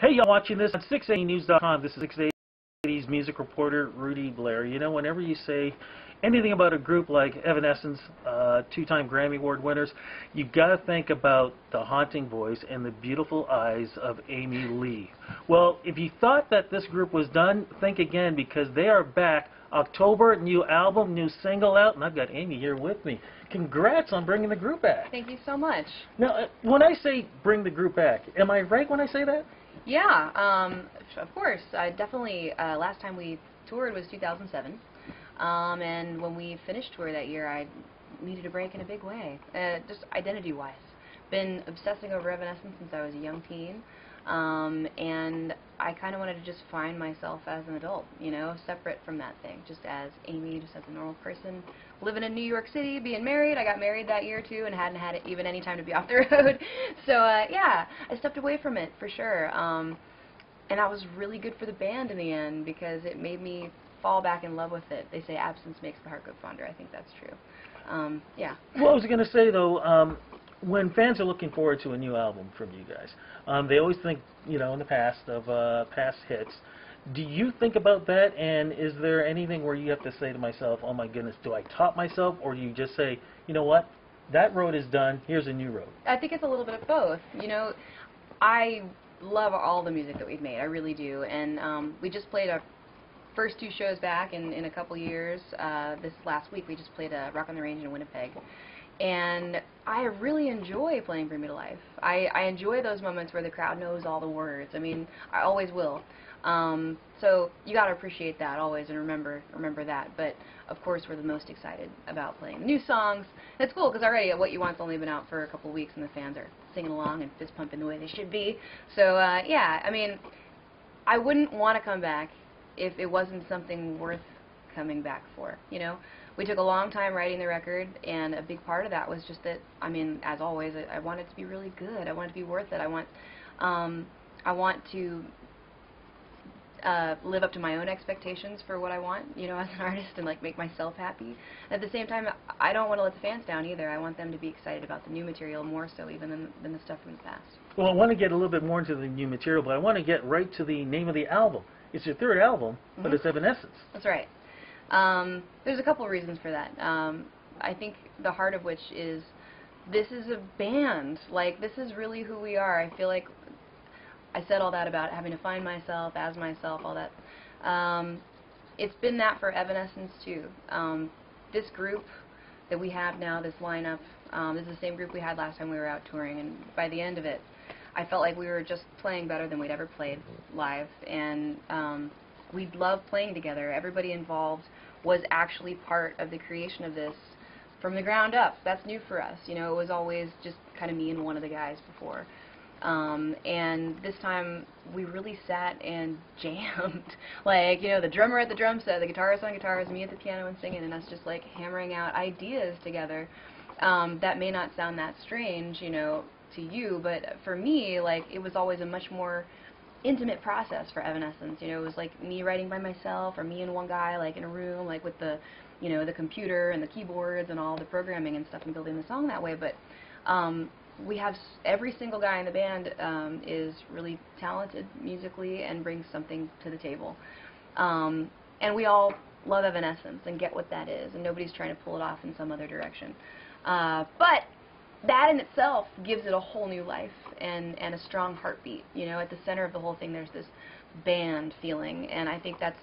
Hey, y'all watching this on 680news.com. This is 680's music reporter, Rudy Blair. You know, whenever you say anything about a group like Evanescence, two-time Grammy Award winners, you got to think about the haunting voice and the beautiful eyes of Amy Lee. Well, if you thought that this group was done, think again, because they are back. October, new album, new single out, and I've got Amy here with me. Congrats on bringing the group back. Thank you so much. Now, when I say bring the group back, am I right when I say that? Yeah, of course. I definitely, last time we toured was 2007, and when we finished tour that year, I needed a break in a big way, just identity-wise. Been obsessing over Evanescence since I was a young teen, and I kind of wanted to just find myself as an adult, you know, separate from that thing, just as Amy, just as a normal person, living in New York City, being married. I got married that year, too, and hadn't had even any time to be off the road. So, yeah, I stepped away from it, for sure. And that was really good for the band in the end, because it made me fall back in love with it. They say absence makes the heart go fonder. I think that's true. Yeah. Well, I was going to say, though, when fans are looking forward to a new album from you guys, they always think, you know, in the past of past hits. Do you think about that, and is there anything where you have to say to myself, oh my goodness, do I top myself, or do you just say, you know what, that road is done, here's a new road? I think it's a little bit of both. You know, I love all the music that we've made, I really do, and we just played our first two shows back in a couple years. This last week we just played Rock on the Range in Winnipeg. And I really enjoy playing Bring Me to Life. I enjoy those moments where the crowd knows all the words. I mean, I always will. So you got to appreciate that always, and remember that. But of course, we're the most excited about playing the new songs. It's cool because already What You Want's only been out for a couple of weeks, and the fans are singing along and fist pumping the way they should be. So yeah, I mean, I wouldn't want to come back if it wasn't something worth coming back for, you know. We took a long time writing the record, and a big part of that was just that, I mean, as always, I want it to be really good. I want it to be worth it. I want to live up to my own expectations for what I want, you know, as an artist, and like make myself happy. At the same time, I don't want to let the fans down either. I want them to be excited about the new material more so even than the stuff from the past. Well, I want to get a little bit more into the new material, but I want to get right to the name of the album. It's your third album, but it's Evanescence. That's right. There's a couple of reasons for that. I think the heart of which is this is a band. Like, this is really who we are. I feel like I said all that about having to find myself, as myself, all that. It's been that for Evanescence, too. This group that we have now, this lineup, this is the same group we had last time we were out touring, and by the end of it, I felt like we were just playing better than we'd ever played live, and we loved playing together. Everybody involved was actually part of the creation of this from the ground up. That's new for us. You know, it was always just kind of me and one of the guys before. And this time we really sat and jammed. Like, you know, the drummer at the drum set, the guitarist on guitars, me at the piano and singing, and us just like hammering out ideas together. That may not sound that strange, you know, to you, but for me, like, it was always a much more intimate process for Evanescence. You know, it was like me writing by myself, or me and one guy like in a room, like with the, you know, the computer and the keyboards and all the programming and stuff, and building the song that way. But we have every single guy in the band is really talented musically and brings something to the table. And we all love Evanescence and get what that is, and nobody's trying to pull it off in some other direction. But that in itself gives it a whole new life and a strong heartbeat. You know, at the center of the whole thing there's this band feeling, and I think that's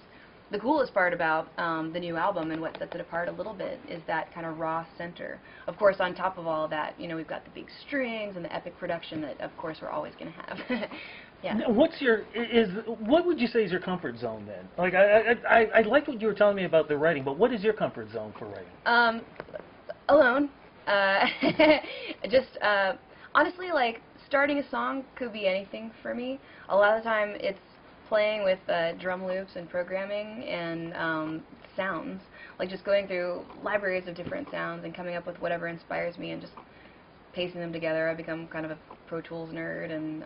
the coolest part about the new album, and what sets it apart a little bit is that kind of raw center. Of course, on top of all of that, you know, we've got the big strings and the epic production that, of course, we're always going to have. Yeah. Now, what would you say is your comfort zone then? Like, I liked what you were telling me about the writing, but what is your comfort zone for writing? Alone. Just honestly, like, starting a song could be anything for me. A lot of the time it's playing with drum loops and programming and sounds, like just going through libraries of different sounds and coming up with whatever inspires me and just pacing them together. I've become kind of a Pro Tools nerd and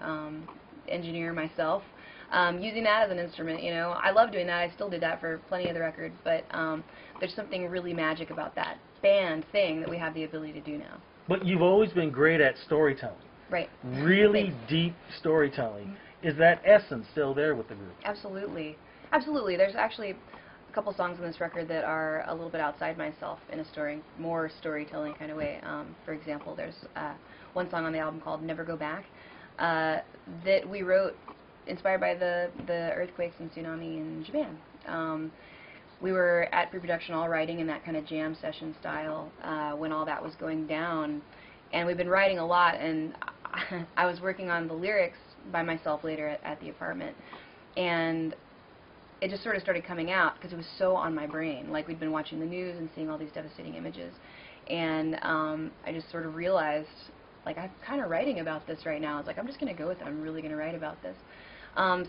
engineer myself, using that as an instrument. You know, I love doing that. I still did that for plenty of the records, but there's something really magic about that band thing that we have the ability to do now. But you've always been great at storytelling. Right. Really deep storytelling. Is that essence still there with the group? Absolutely. Absolutely. There's actually a couple songs on this record that are a little bit outside myself in a more storytelling kind of way. For example, there's one song on the album called Never Go Back that we wrote inspired by the earthquakes and tsunami in Japan. We were at pre-production all writing in that kind of jam session style when all that was going down. And we've been writing a lot, and I was working on the lyrics by myself later at the apartment. And it just sort of started coming out because it was so on my brain. Like, we'd been watching the news and seeing all these devastating images. And I just sort of realized, like, I'm kind of writing about this right now. I was like, I'm just going to go with it. I'm really going to write about this.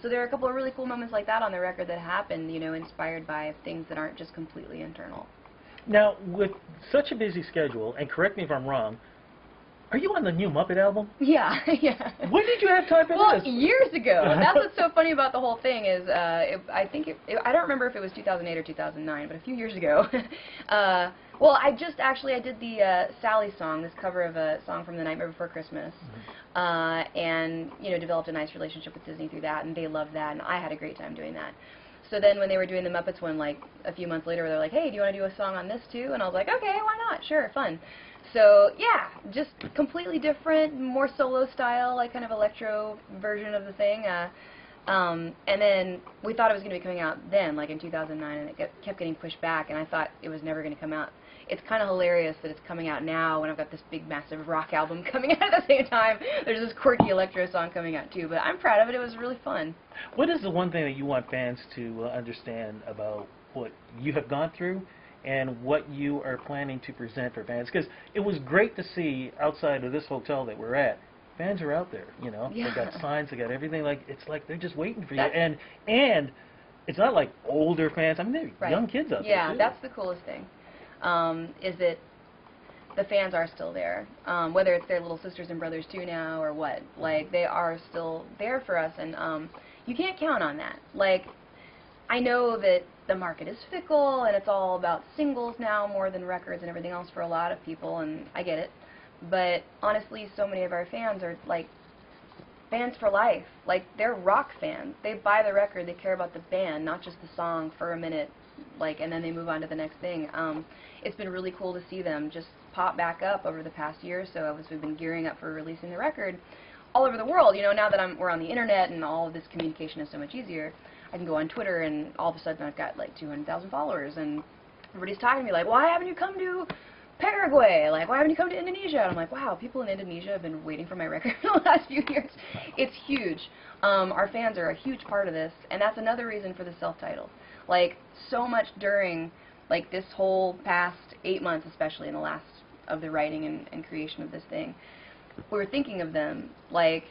So there are a couple of really cool moments like that on the record that happened, you know, inspired by things that aren't just completely internal. Now, with such a busy schedule, and correct me if I'm wrong, are you on the new Muppet album? Yeah, yeah. When did you have time for well, this? Years ago. That's what's so funny about the whole thing is, I think I don't remember if it was 2008 or 2009, but a few years ago. Well, I did the Sally song, this cover of a song from The Nightmare Before Christmas, and you know, developed a nice relationship with Disney through that, and they loved that, and I had a great time doing that. So then when they were doing the Muppets one, like a few months later, they're like, hey, do you want to do a song on this too? And I was like, okay, why not? Sure, fun. So yeah, just completely different, more solo style, like kind of electro version of the thing. And then we thought it was going to be coming out then, like in 2009, and it kept getting pushed back, and I thought it was never going to come out. It's kind of hilarious that it's coming out now when I've got this big, massive rock album coming out at the same time. There's this quirky electro song coming out too, but I'm proud of it. It was really fun. What is the one thing that you want fans to understand about what you have gone through and what you are planning to present for fans? Because it was great to see outside of this hotel that we're at, fans are out there, you know. Yeah. They got signs, they got everything. Like, it's like they're just waiting for you. And it's not like older fans. I mean, they're young kids out there, yeah, too. that's the coolest thing, is that the fans are still there. Whether it's their little sisters and brothers too now or what. Like, they are still there for us, and you can't count on that. Like, I know that the market is fickle, and it's all about singles now more than records and everything else for a lot of people, and I get it. But honestly, so many of our fans are, like, fans for life. Like, they're rock fans. They buy the record, they care about the band, not just the song for a minute, like, and then they move on to the next thing. It's been really cool to see them just pop back up over the past year or so as we've been gearing up for releasing the record all over the world. You know, now that we're on the internet and all of this communication is so much easier, I can go on Twitter and all of a sudden I've got like 200,000 followers, and everybody's talking to me like, why haven't you come to Paraguay? Like, why haven't you come to Indonesia? And I'm like, wow, people in Indonesia have been waiting for my record for the last few years. It's huge. Our fans are a huge part of this, and that's another reason for the self-title. Like, so much during, like, this whole past 8 months, especially in the last of the writing and creation of this thing, we were thinking of them. Like,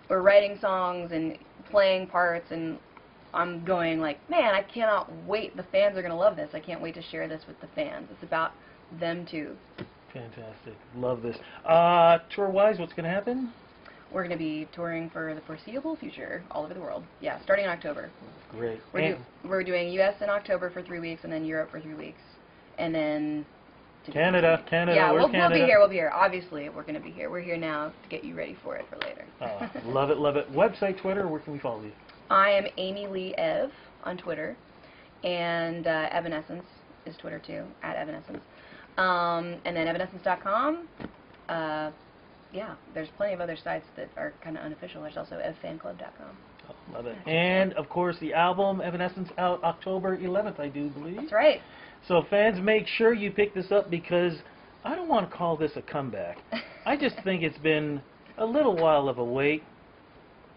we're writing songs and playing parts, and I'm going like, man, I cannot wait. The fans are going to love this. I can't wait to share this with the fans. It's about them too. Fantastic. Love this. Tour-wise, what's going to happen? We're going to be touring for the foreseeable future all over the world. Yeah, starting in October. Great. We're doing U.S. in October for 3 weeks, and then Europe for 3 weeks. And then Canada. Yeah, we'll Canada? be here. Obviously, we're going to be here. We're here now to get you ready for it for later. Love it, love it. Website, Twitter, where can we follow you? I am Amy Lee Ev on Twitter, and Evanescence is Twitter too, at Evanescence. And then evanescence.com. Yeah, there's plenty of other sites that are kind of unofficial. There's also evfanclub.com. Oh, love it. And, of course, the album, Evanescence, out October 11th, I do believe. That's right. So, fans, make sure you pick this up, because I don't want to call this a comeback. I just think it's been a little while of a wait,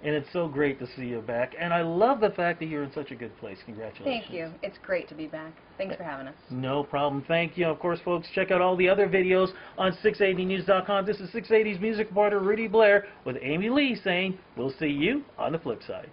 and it's so great to see you back. And I love the fact that you're in such a good place. Congratulations. Thank you. It's great to be back. Thanks for having us. No problem. Thank you. Of course, folks, check out all the other videos on 680news.com. This is 680's music reporter Rudy Blair with Amy Lee saying we'll see you on the flip side.